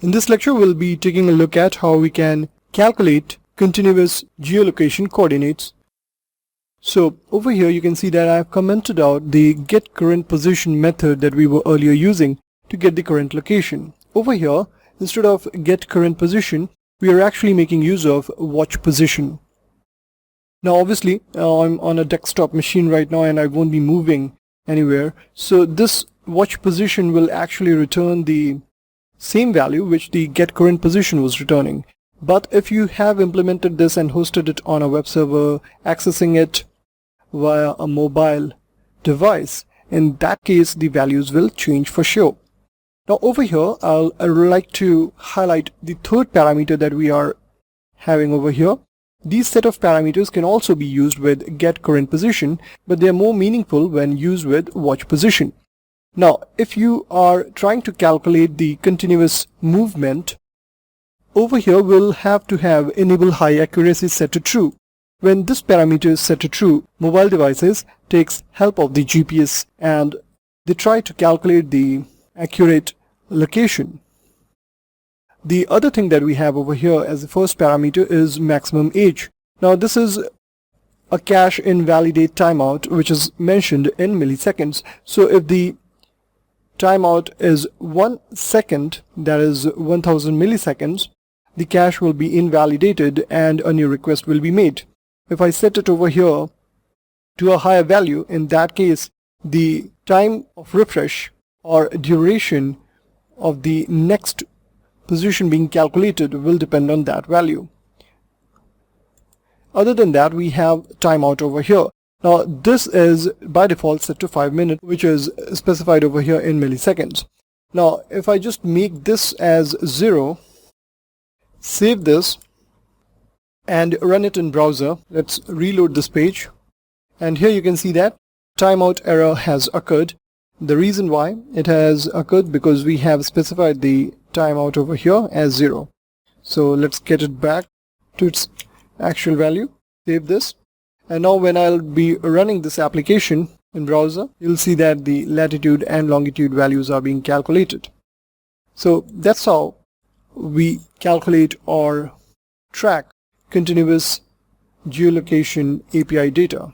In this lecture, we'll be taking a look at how we can calculate continuous geolocation coordinates. So over here you can see that I've commented out the get current position method that we were earlier using to get the current location. Over here, instead of get current position, we are actually making use of watch position. Now obviously I'm on a desktop machine right now and I won't be moving anywhere, so this watch position will actually return the same value which the get current position was returning. But if you have implemented this and hosted it on a web server, accessing it via a mobile device, in that case the values will change for sure. Now over here I would like to highlight the third parameter that we are having over here. These set of parameters can also be used with get current position, but they are more meaningful when used with watch position. Now if you are trying to calculate the continuous movement, over here we'll have to have enable high accuracy set to true. When this parameter is set to true, mobile devices takes help of the GPS and they try to calculate the accurate location. The other thing that we have over here as the first parameter is maximum age. Now this is a cache invalidate timeout which is mentioned in milliseconds. So if the timeout is 1 second, that is 1000 milliseconds, the cache will be invalidated and a new request will be made. If I set it over here to a higher value, in that case the time of refresh or duration of the next position being calculated will depend on that value. Other than that, we have timeout over here. Now this is by default set to 5 minutes, which is specified over here in milliseconds. Now if I just make this as 0, save this and run it in browser, let's reload this page, and here you can see that timeout error has occurred. The reason why it has occurred because we have specified the timeout over here as 0. So let's get it back to its actual value, save this, and now when I'll be running this application in browser, you'll see that the latitude and longitude values are being calculated. So that's how we calculate or track continuous geolocation API data.